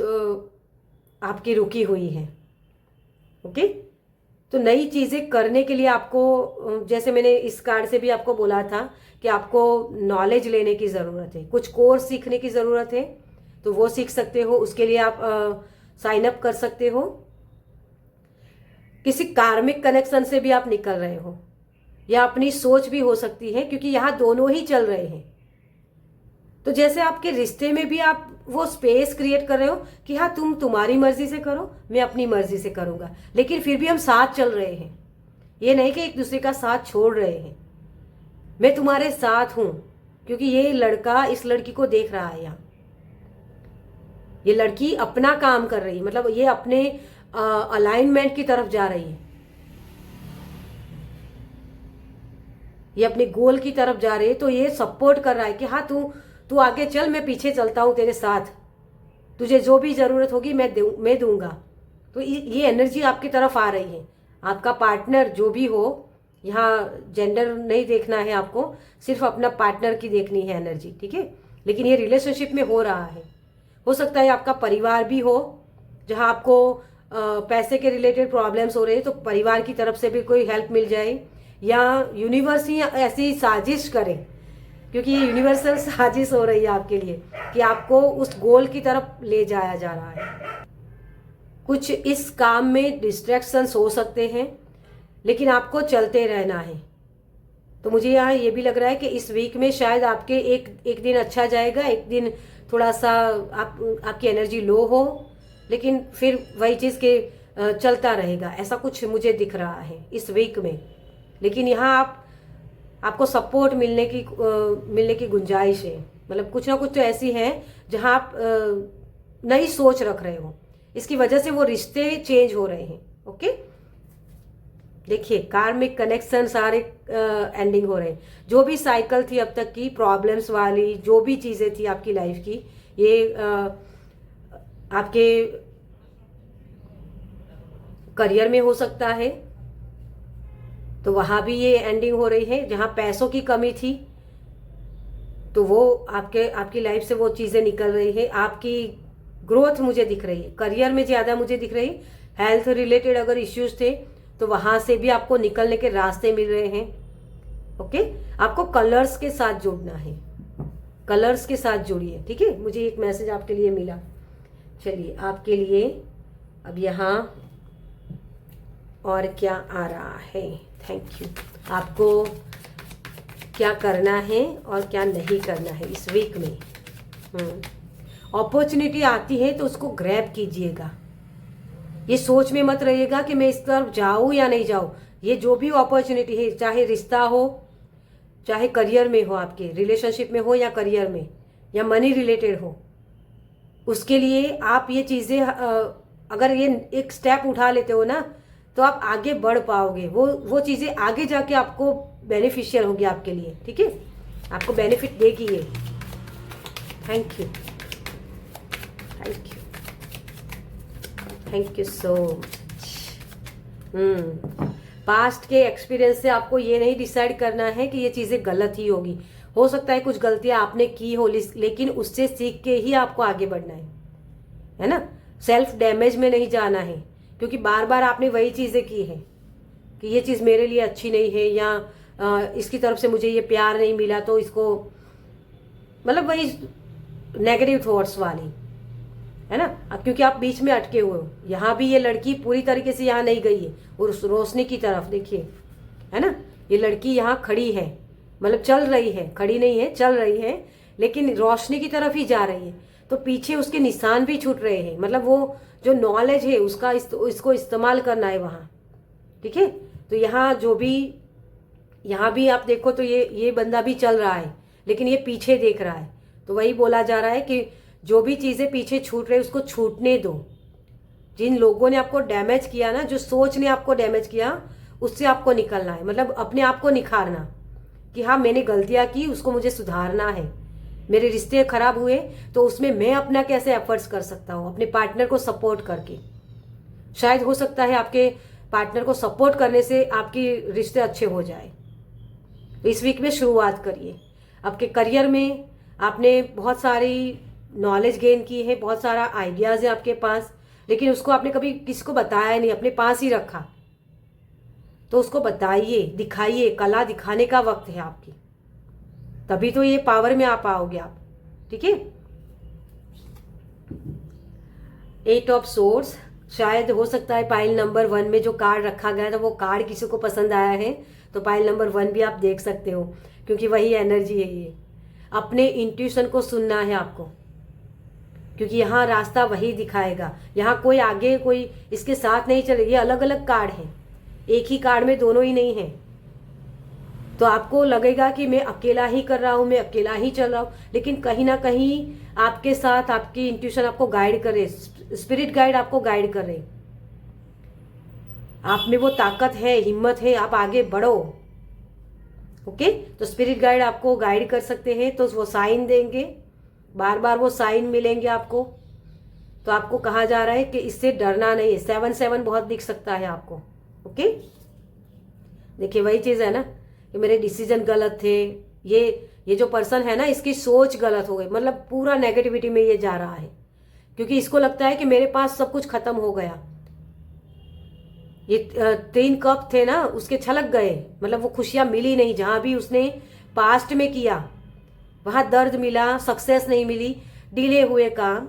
आपकी रुकी हुई है। ओके, तो नई चीज़ें करने के लिए आपको, जैसे मैंने इस कार्ड से भी आपको बोला था कि आपको नॉलेज लेने की ज़रूरत है, कुछ कोर्स सीखने की ज़रूरत है, तो वो सीख सकते हो। उसके लिए आप साइन अप कर सकते हो। किसी कार्मिक कनेक्शन से भी आप निकल रहे हो, या अपनी सोच भी हो सकती है, क्योंकि यहाँ दोनों ही चल रहे हैं। तो जैसे आपके रिश्ते में भी आप वो स्पेस क्रिएट कर रहे हो कि हाँ तुम तुम्हारी मर्जी से करो, मैं अपनी मर्जी से करूँगा, लेकिन फिर भी हम साथ चल रहे हैं। ये नहीं कि एक दूसरे का साथ छोड़ रहे हैं। मैं तुम्हारे साथ हूँ, क्योंकि ये लड़का इस लड़की को देख रहा है। यहाँ ये लड़की अपना काम कर रही है, मतलब ये अपने अलाइनमेंट की तरफ जा रही है, ये अपने गोल की तरफ जा रही है। तो ये सपोर्ट कर रहा है कि हाँ तू आगे चल, मैं पीछे चलता हूँ तेरे साथ, तुझे जो भी ज़रूरत होगी मैं दूंगा। तो ये एनर्जी आपकी तरफ आ रही है। आपका पार्टनर जो भी हो, यहाँ जेंडर नहीं देखना है आपको, सिर्फ अपना पार्टनर की देखनी है एनर्जी। ठीक है, लेकिन ये रिलेशनशिप में हो रहा है। हो सकता है आपका परिवार भी हो, जहाँ आपको पैसे के रिलेटेड प्रॉब्लम्स हो रहे हैं, तो परिवार की तरफ से भी कोई हेल्प मिल जाए, या यूनिवर्स ही ऐसी साजिश करे, क्योंकि ये यूनिवर्सल साजिश हो रही है आपके लिए कि आपको उस गोल की तरफ ले जाया जा रहा है। कुछ इस काम में डिस्ट्रैक्शंस हो सकते हैं, लेकिन आपको चलते रहना है। तो मुझे यहाँ ये भी लग रहा है कि इस वीक में शायद आपके एक दिन अच्छा जाएगा, एक दिन थोड़ा सा आपकी एनर्जी लो हो, लेकिन फिर वही चीज़ के चलता रहेगा, ऐसा कुछ मुझे दिख रहा है इस वीक में। लेकिन यहाँ आपको सपोर्ट मिलने की गुंजाइश है, मतलब कुछ ना कुछ तो ऐसी है जहाँ आप नई सोच रख रहे हो इसकी वजह से वो रिश्ते चेंज हो रहे हैं। ओके, देखिए कार्मिक कनेक्शन सारे एंडिंग हो रहे हैं। जो भी साइकिल थी अब तक की प्रॉब्लम्स वाली, जो भी चीज़ें थी आपकी लाइफ की, ये आपके करियर में हो सकता है, तो वहाँ भी ये एंडिंग हो रही है। जहाँ पैसों की कमी थी तो वो आपकी लाइफ से वो चीज़ें निकल रही है। आपकी ग्रोथ मुझे दिख रही है, करियर में ज़्यादा मुझे दिख रही है। हेल्थ रिलेटेड अगर इश्यूज थे तो वहाँ से भी आपको निकलने के रास्ते मिल रहे हैं। ओके, आपको कलर्स के साथ जुड़ना है, कलर्स के साथ जुड़िए। ठीक है, मुझे एक मैसेज आपके लिए मिला। चलिए आपके लिए अब यहाँ और क्या आ रहा है। Thank you. आपको क्या करना है और क्या नहीं करना है इस वीक में। अपॉर्चुनिटी आती है तो उसको ग्रैब कीजिएगा। ये सोच में मत रहिएगा कि मैं इस तरफ जाऊँ या नहीं जाऊँ। ये जो भी अपॉर्चुनिटी है, चाहे रिश्ता हो, चाहे करियर में हो, आपके रिलेशनशिप में हो या करियर में या मनी रिलेटेड हो, उसके लिए आप ये चीज़ें अगर ये एक स्टेप उठा लेते हो ना तो आप आगे बढ़ पाओगे। वो चीज़ें आगे जाके आपको बेनिफिशियल होगी आपके लिए। ठीक है, आपको बेनिफिट देगी ये। Thank you, thank you, thank you so much. Past के एक्सपीरियंस से आपको ये नहीं डिसाइड करना है कि ये चीज़ें गलत ही होगी। हो सकता है कुछ गलतियां आपने की हो, लेकिन उससे सीख के ही आपको आगे बढ़ना है ना। सेल्फ डैमेज में नहीं जाना है, क्योंकि बार बार आपने वही चीज़ें की है कि ये चीज़ मेरे लिए अच्छी नहीं है, या इसकी तरफ से मुझे ये प्यार नहीं मिला, तो इसको मतलब वही नेगेटिव थॉट्स वाली, है ना। अब क्योंकि आप बीच में अटके हुए हो। यहाँ भी ये लड़की पूरी तरीके से यहाँ नहीं गई है, और उस रोशनी की तरफ देखिए, है ना। ये लड़की यहाँ खड़ी है, मतलब चल रही है, खड़ी नहीं है, चल रही है, लेकिन रोशनी की तरफ ही जा रही है। तो पीछे उसके निशान भी छूट रहे हैं, मतलब वो जो नॉलेज है उसका इसको इस्तेमाल करना है वहाँ। ठीक है, तो यहाँ भी आप देखो तो ये बंदा भी चल रहा है, लेकिन ये पीछे देख रहा है। तो वही बोला जा रहा है कि जो भी चीज़ें पीछे छूट रही है उसको छूटने दो। जिन लोगों ने आपको डैमेज किया ना, जो सोच ने आपको डैमेज किया, उससे आपको निकलना है। मतलब अपने आप को निखारना कि हाँ मैंने गलतियाँ की, उसको मुझे सुधारना है। मेरे रिश्ते खराब हुए तो उसमें मैं अपना कैसे एफर्ट्स कर सकता हूँ, अपने पार्टनर को सपोर्ट करके। शायद हो सकता है आपके पार्टनर को सपोर्ट करने से आपके रिश्ते अच्छे हो जाए। इस वीक में शुरुआत करिए। आपके करियर में आपने बहुत सारी नॉलेज गेन की है, बहुत सारा आइडियाज़ है आपके पास, लेकिन उसको आपने कभी किसी को बताया नहीं, अपने पास ही रखा। तो उसको बताइए, दिखाइए। कला दिखाने का वक्त है आपकी, तभी तो ये पावर में आ पाओगे आप। ठीक है, 8 ऑफ सोर्ड्स, शायद हो सकता है पाइल नंबर 1 में जो कार्ड रखा गया था वो कार्ड किसी को पसंद आया है, तो पाइल नंबर 1 भी आप देख सकते हो, क्योंकि वही एनर्जी है ये। अपने इंट्यूशन को सुनना है आपको, क्योंकि यहाँ रास्ता वही दिखाएगा। यहाँ कोई आगे कोई इसके साथ नहीं चलेगी। अलग अलग कार्ड है, एक ही कार्ड में दोनों ही नहीं है। तो आपको लगेगा कि मैं अकेला ही कर रहा हूँ, मैं अकेला ही चल रहा हूँ, लेकिन कहीं ना कहीं आपके साथ आपकी इंट्यूशन आपको गाइड कर रहे, स्पिरिट गाइड आपको गाइड कर रहे। आप में वो ताकत है, हिम्मत है, आप आगे बढ़ो। ओके, तो स्पिरिट गाइड आपको गाइड कर सकते हैं, तो वो साइन देंगे, बार बार वो साइन मिलेंगे आपको। तो आपको कहा जा रहा है कि इससे डरना नहीं है। 7-7 बहुत दिख सकता है आपको। ओके, देखिए वही चीज़ है ना कि मेरे डिसीजन गलत थे। ये जो पर्सन है ना, इसकी सोच गलत हो गई, मतलब पूरा नेगेटिविटी में ये जा रहा है, क्योंकि इसको लगता है कि मेरे पास सब कुछ खत्म हो गया। ये 3 कप थे ना, उसके छलक गए, मतलब वो खुशियाँ मिली नहीं। जहाँ भी उसने पास्ट में किया वहाँ दर्द मिला, सक्सेस नहीं मिली, डिले हुए काम,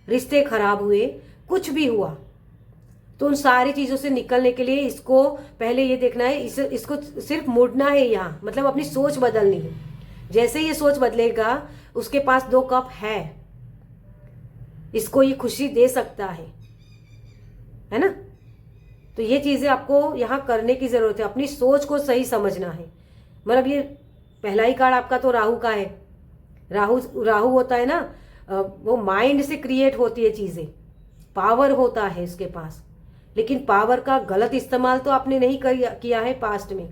रिश्ते खराब हुए, कुछ भी हुआ। तो उन सारी चीज़ों से निकलने के लिए इसको पहले ये देखना है, इसको सिर्फ मुड़ना है यहाँ, मतलब अपनी सोच बदलनी है। जैसे ये सोच बदलेगा, उसके पास 2 कप है, इसको ये खुशी दे सकता है ना। तो ये चीज़ें आपको यहाँ करने की ज़रूरत है, अपनी सोच को सही समझना है। मतलब ये पहला ही कार्ड आपका तो राहु का है। राहु होता है ना, वो माइंड से क्रिएट होती है चीज़ें, पावर होता है उसके पास, लेकिन पावर का गलत इस्तेमाल तो आपने नहीं किया है पास्ट में,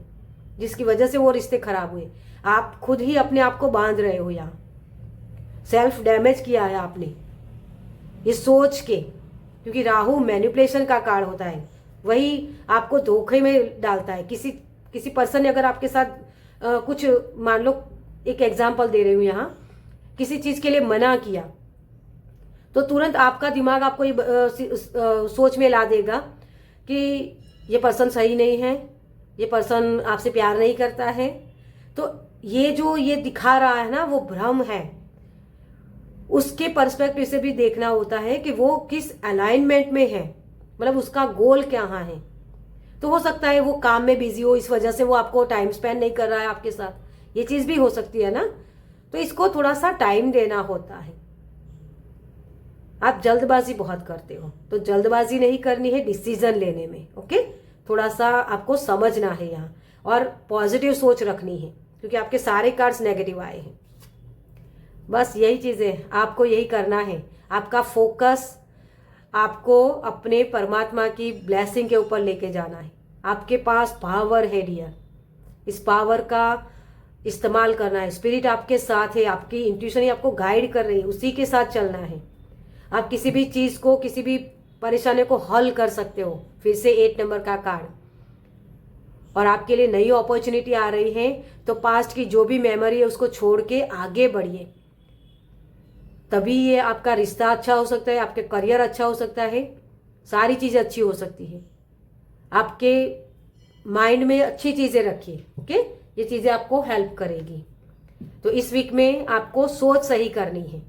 जिसकी वजह से वो रिश्ते खराब हुए। आप खुद ही अपने आप को बांध रहे हो, यहाँ सेल्फ डैमेज किया है आपने ये सोच के, क्योंकि राहु मैनिपुलेशन का कार्ड होता है, वही आपको धोखे में डालता है। किसी पर्सन ने अगर आपके साथ कुछ, मान लो एक एग्जाम्पल दे रही हूँ यहाँ, किसी चीज के लिए मना किया, तो तुरंत आपका दिमाग आपको ये सोच में ला देगा कि ये पर्सन सही नहीं है, ये पर्सन आपसे प्यार नहीं करता है। तो ये जो ये दिखा रहा है ना, वो भ्रम है। उसके पर्सपेक्टिव से भी देखना होता है कि वो किस अलाइनमेंट में है, मतलब उसका गोल क्या है। तो हो सकता है वो काम में बिजी हो, इस वजह से वो आपको टाइम स्पेंड नहीं कर रहा है आपके साथ, ये चीज भी हो सकती है ना। तो इसको थोड़ा सा टाइम देना होता है। आप जल्दबाजी बहुत करते हो, तो जल्दबाजी नहीं करनी है डिसीजन लेने में, ओके। थोड़ा सा आपको समझना है यहाँ, और पॉजिटिव सोच रखनी है, क्योंकि आपके सारे कार्ड्स नेगेटिव आए हैं। बस यही चीजें आपको यही करना है। आपका फोकस आपको अपने परमात्मा की ब्लेसिंग के ऊपर लेके जाना है। आपके पास पावर है डियर, इस पावर का इस्तेमाल करना है। स्पिरिट आपके साथ है, आपकी इंट्यूशन आपको गाइड कर रही है, उसी के साथ चलना है। आप किसी भी चीज को, किसी भी परेशानी को हल कर सकते हो। फिर से 8 नंबर का कार्ड, और आपके लिए नई अपॉर्चुनिटी आ रही है। तो पास्ट की जो भी मेमोरी है उसको छोड़ के आगे बढ़िए, तभी ये आपका रिश्ता अच्छा हो सकता है, आपके करियर अच्छा हो सकता है, सारी चीजें अच्छी हो सकती है। आपके माइंड में अच्छी चीजें रखिए, ओके। ये चीजें आपको हेल्प करेगी। तो इस वीक में आपको सोच सही करनी है,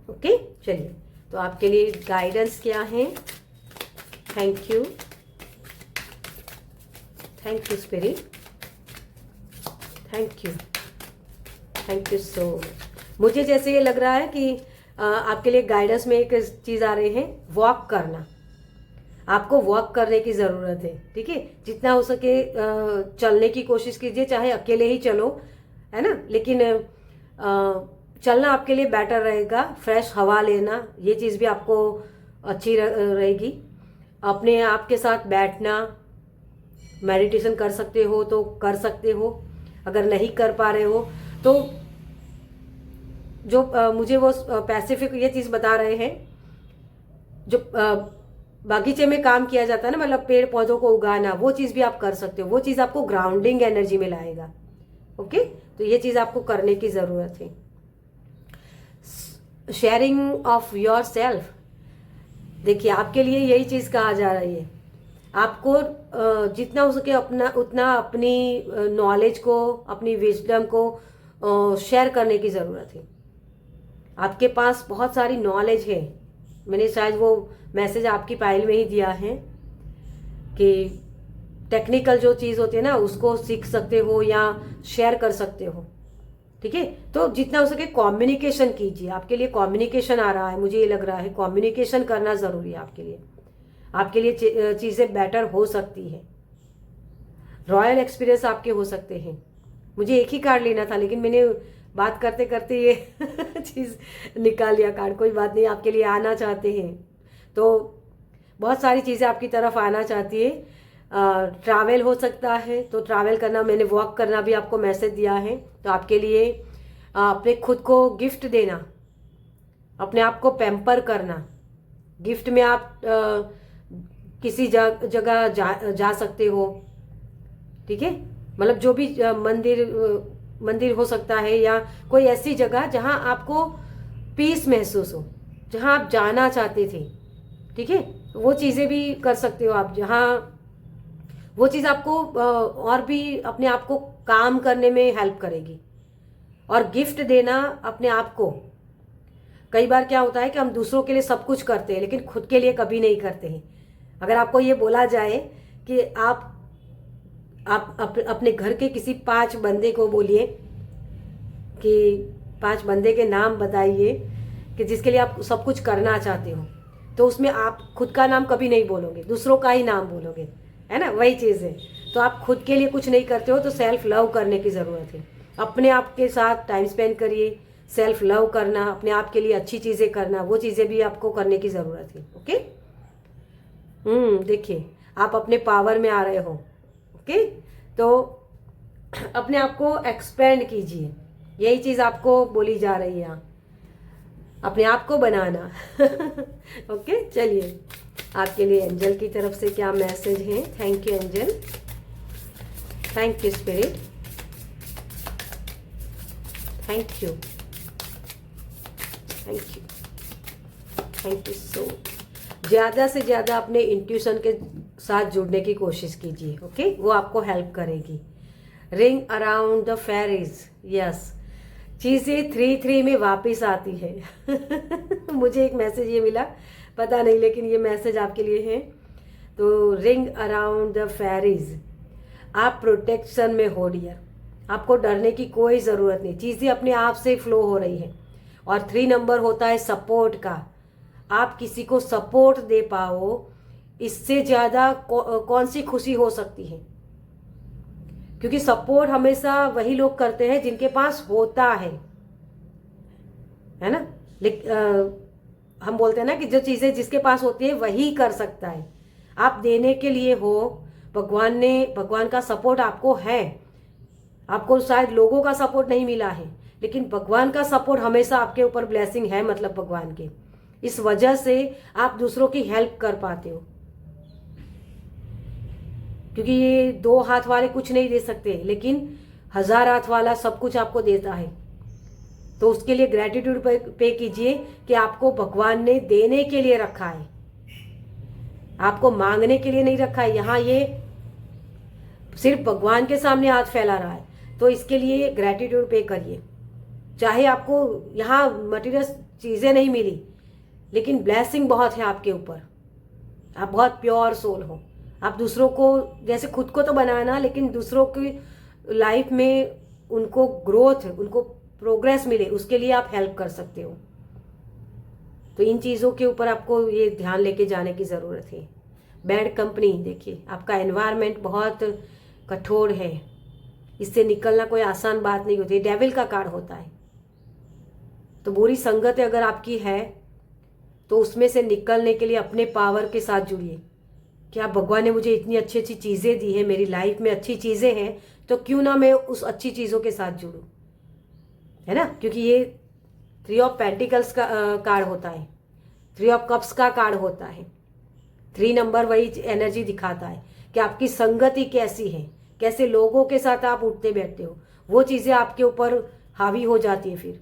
ओके। चलिए, तो आपके लिए गाइडेंस क्या है। Thank you, thank you spirit, thank you so much. मुझे जैसे ये लग रहा है कि आपके लिए गाइडेंस में एक चीज आ रही है, वॉक करना। आपको वॉक करने की जरूरत है, ठीक है। जितना हो सके चलने की कोशिश कीजिए, चाहे अकेले ही चलो, है ना, लेकिन चलना आपके लिए बेटर रहेगा। फ्रेश हवा लेना, ये चीज़ भी आपको अच्छी रहेगी। अपने आप के साथ बैठना, मेडिटेशन कर सकते हो तो कर सकते हो, अगर नहीं कर पा रहे हो तो जो मुझे वो पैसिफिक ये चीज़ बता रहे हैं, जो बागीचे में काम किया जाता है ना, मतलब पेड़ पौधों को उगाना, वो चीज़ भी आप कर सकते हो। वो चीज़ आपको ग्राउंडिंग एनर्जी में लाएगा, ओके। तो ये चीज़ आपको करने की ज़रूरत है। शेयरिंग ऑफ योर सेल्फ, देखिए आपके लिए यही चीज़ कहा जा रही है। आपको जितना हो सके उतना अपनी नॉलेज को, अपनी विजडम को शेयर करने की ज़रूरत है। आपके पास बहुत सारी नॉलेज है। मैंने शायद वो मैसेज आपकी फाइल में ही दिया है कि टेक्निकल जो चीज़ होती है ना, उसको सीख सकते हो या शेयर कर सकते हो, ठीक है। तो जितना हो सके कम्युनिकेशन कीजिए। आपके लिए कम्युनिकेशन आ रहा है, मुझे ये लग रहा है कम्युनिकेशन करना ज़रूरी है आपके लिए। आपके लिए चीज़ें बेटर हो सकती है। रॉयल एक्सपीरियंस आपके हो सकते हैं। मुझे एक ही कार्ड लेना था, लेकिन मैंने बात करते करते ये चीज़ निकाल लिया कार्ड। कोई बात नहीं, आपके लिए आना चाहते हैं तो बहुत सारी चीज़ें आपकी तरफ आना चाहती है। ट्रैवल हो सकता है, तो ट्रैवल करना, मैंने वॉक करना भी आपको मैसेज दिया है। तो आपके लिए अपने खुद को गिफ्ट देना, अपने आप को पैम्पर करना। गिफ्ट में आप किसी जगह जा सकते हो, ठीक है। मतलब जो भी मंदिर हो सकता है, या कोई ऐसी जगह जहां आपको पीस महसूस हो, जहां आप जाना चाहते थे, ठीक है। वो चीज़ें भी कर सकते हो आप, जहां वो चीज़ आपको और भी अपने आप को काम करने में हेल्प करेगी। और गिफ्ट देना अपने आप को, कई बार क्या होता है कि हम दूसरों के लिए सब कुछ करते हैं, लेकिन खुद के लिए कभी नहीं करते हैं। अगर आपको ये बोला जाए कि आप अपने घर के किसी 5 बंदे को बोलिए कि 5 बंदे के नाम बताइए कि जिसके लिए आप सब कुछ करना चाहते हो, तो उसमें आप खुद का नाम कभी नहीं बोलोगे, दूसरों का ही नाम बोलोगे, है ना। वही चीज़ है। तो आप खुद के लिए कुछ नहीं करते हो, तो सेल्फ लव करने की ज़रूरत है। अपने आप के साथ टाइम स्पेंड करिए, सेल्फ लव करना, अपने आप के लिए अच्छी चीज़ें करना, वो चीज़ें भी आपको करने की ज़रूरत है। ओके, देखिए आप अपने पावर में आ रहे हो। ओके, तो अपने आप को एक्सपेंड कीजिए, यही चीज़ आपको बोली जा रही है यहाँ, अपने आप को बनाना। ओके, चलिए आपके लिए एंजल की तरफ से क्या मैसेज है। Thank you angel, thank you spirit, thank you, thank you, thank you सो। ज़्यादा से ज़्यादा अपने इंट्यूशन के साथ जुड़ने की कोशिश कीजिए। ओके, वो आपको हेल्प करेगी। Ring around the fairies, yes, चीज़ें 3-3 में वापस आती है। मुझे एक मैसेज ये मिला, पता नहीं, लेकिन ये मैसेज आपके लिए है। तो रिंग अराउंड द फेरीज, आप प्रोटेक्शन में हो डियर, आपको डरने की कोई ज़रूरत नहीं, चीज़ें अपने आप से फ्लो हो रही हैं। और 3 नंबर होता है सपोर्ट का, आप किसी को सपोर्ट दे पाओ, इससे ज़्यादा कौन सी खुशी हो सकती है। क्योंकि सपोर्ट हमेशा वही लोग करते हैं जिनके पास होता है ना। हम बोलते हैं ना कि जो चीज़ें जिसके पास होती है वही कर सकता है। आप देने के लिए हो, भगवान का सपोर्ट आपको है। आपको शायद लोगों का सपोर्ट नहीं मिला है, लेकिन भगवान का सपोर्ट हमेशा आपके ऊपर ब्लेसिंग है, मतलब भगवान के। इस वजह से आप दूसरों की हेल्प कर पाते हो, क्योंकि ये 2 हाथ वाले कुछ नहीं दे सकते, लेकिन 1000 हाथ वाला सब कुछ आपको देता है। तो उसके लिए ग्रैटिट्यूड पे कीजिए कि आपको भगवान ने देने के लिए रखा है, आपको मांगने के लिए नहीं रखा है। यहाँ ये सिर्फ भगवान के सामने हाथ फैला रहा है, तो इसके लिए ग्रैटिट्यूड पे करिए। चाहे आपको यहाँ मटेरियल चीज़ें नहीं मिली, लेकिन ब्लेसिंग बहुत है आपके ऊपर। आप बहुत प्योर सोल हो। आप दूसरों को, जैसे खुद को तो बनाना, लेकिन दूसरों की लाइफ में उनको ग्रोथ, उनको प्रोग्रेस मिले, उसके लिए आप हेल्प कर सकते हो। तो इन चीज़ों के ऊपर आपको ये ध्यान लेके जाने की ज़रूरत है। बैड कंपनी, देखिए आपका एनवायरनमेंट बहुत कठोर है, इससे निकलना कोई आसान बात नहीं होती। डेविल का कार्ड होता है, तो बुरी संगत अगर आपकी है तो उसमें से निकलने के लिए अपने पावर के साथ जुड़िए। क्या भगवान ने मुझे इतनी अच्छी अच्छी चीज़ें दी है, मेरी लाइफ में अच्छी चीज़ें हैं, तो क्यों ना मैं उस अच्छी चीज़ों के साथ जुड़ूं, है ना। क्योंकि ये 3 ऑफ पेंटिकल्स का कार्ड होता है, 3 ऑफ कप्स का कार्ड होता है। 3 नंबर वही एनर्जी दिखाता है कि आपकी संगति कैसी है, कैसे लोगों के साथ आप उठते बैठते हो, वो चीज़ें आपके ऊपर हावी हो जाती है। फिर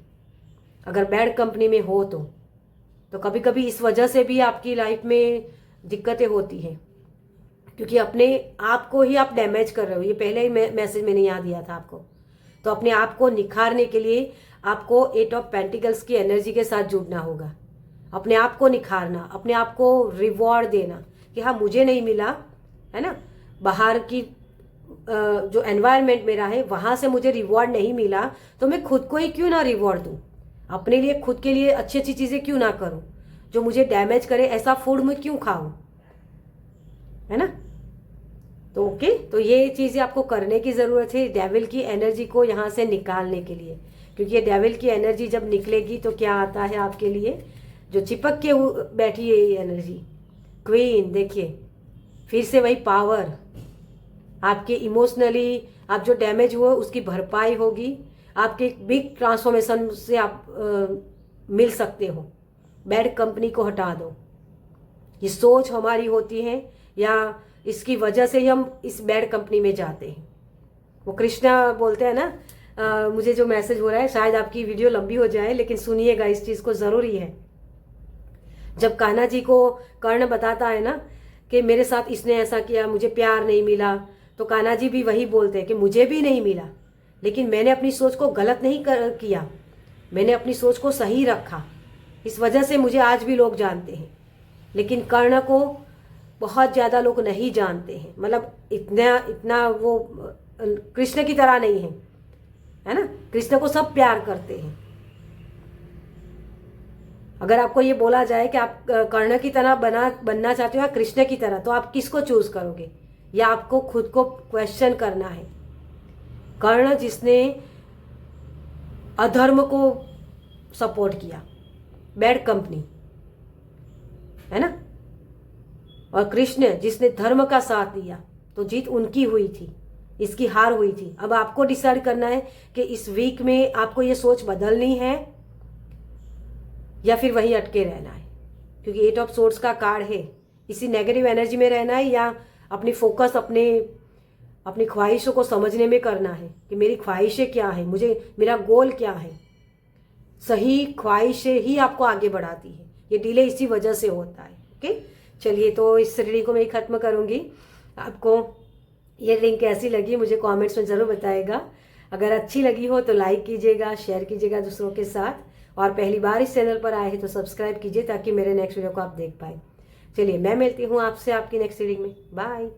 अगर बैड कंपनी में हो तो कभी कभी इस वजह से भी आपकी लाइफ में दिक्कतें होती हैं, क्योंकि अपने आप को ही आप डैमेज कर रहे हो। ये पहले ही मैसेज मैंने यहाँ दिया था आपको। तो अपने आप को निखारने के लिए आपको 8 ऑफ पेंटिकल्स की एनर्जी के साथ जुड़ना होगा। अपने आप को निखारना, अपने आप को रिवॉर्ड देना कि हाँ मुझे नहीं मिला, है ना, बाहर की जो एनवायरनमेंट मेरा है वहाँ से मुझे रिवॉर्ड नहीं मिला, तो मैं खुद को ही क्यों ना रिवॉर्ड दूँ, अपने लिए, खुद के लिए अच्छी अच्छी चीज़ें क्यों ना करूँ। जो मुझे डैमेज करे ऐसा फूड मैं क्यों खाऊं, है ना। तो ओके, तो ये चीज़ें आपको करने की ज़रूरत है डेविल की एनर्जी को यहाँ से निकालने के लिए। क्योंकि ये डेविल की एनर्जी जब निकलेगी तो क्या आता है आपके लिए, जो चिपक के बैठी है ये एनर्जी, क्वीन, देखिए फिर से वही पावर, आपके इमोशनली आप जो डैमेज हुआ उसकी भरपाई होगी, आपके बिग ट्रांसफॉर्मेशन से आप मिल सकते हो। बैड कंपनी को हटा दो। ये सोच हमारी होती है, या इसकी वजह से ही हम इस बैड कंपनी में जाते हैं। वो कृष्णा बोलते हैं ना, मुझे जो मैसेज हो रहा है, शायद आपकी वीडियो लंबी हो जाए, लेकिन सुनिएगा, इस चीज़ को ज़रूरी है। जब कान्हा जी को कर्ण बताता है ना कि मेरे साथ इसने ऐसा किया, मुझे प्यार नहीं मिला, तो कान्हा जी भी वही बोलते हैं कि मुझे भी नहीं मिला, लेकिन मैंने अपनी सोच को गलत नहीं किया, मैंने अपनी सोच को सही रखा, इस वजह से मुझे आज भी लोग जानते हैं। लेकिन कर्ण को बहुत ज़्यादा लोग नहीं जानते हैं, मतलब इतना वो कृष्ण की तरह नहीं है, है ना। कृष्ण को सब प्यार करते हैं। अगर आपको ये बोला जाए कि आप कर्ण की तरह बनना चाहते हो या कृष्ण की तरह, तो आप किसको चूज करोगे, या आपको खुद को क्वेश्चन करना है। कर्ण जिसने अधर्म को सपोर्ट किया, बैड कंपनी, है ना। और कृष्ण जिसने धर्म का साथ दिया तो जीत उनकी हुई थी, इसकी हार हुई थी। अब आपको डिसाइड करना है कि इस वीक में आपको ये सोच बदलनी है या फिर वहीं अटके रहना है, क्योंकि 8 ऑफ सोर्ड्स का कार्ड है। इसी नेगेटिव एनर्जी में रहना है या अपनी फोकस अपनी ख्वाहिशों को समझने में करना है कि मेरी ख्वाहिशें क्या है, मुझे मेरा गोल क्या है। सही ख्वाहिशें ही आपको आगे बढ़ाती है, ये डिले इसी वजह से होता है। ओके, चलिए तो इस रीडिंग को मैं ही खत्म करूँगी। आपको ये रीडिंग कैसी लगी मुझे कमेंट्स में ज़रूर बताइएगा। अगर अच्छी लगी हो तो लाइक कीजिएगा, शेयर कीजिएगा दूसरों के साथ, और पहली बार इस चैनल पर आए हैं तो सब्सक्राइब कीजिए ताकि मेरे नेक्स्ट वीडियो को आप देख पाए। चलिए मैं मिलती हूँ आपसे आपकी नेक्स्ट रीडिंग में। बाय।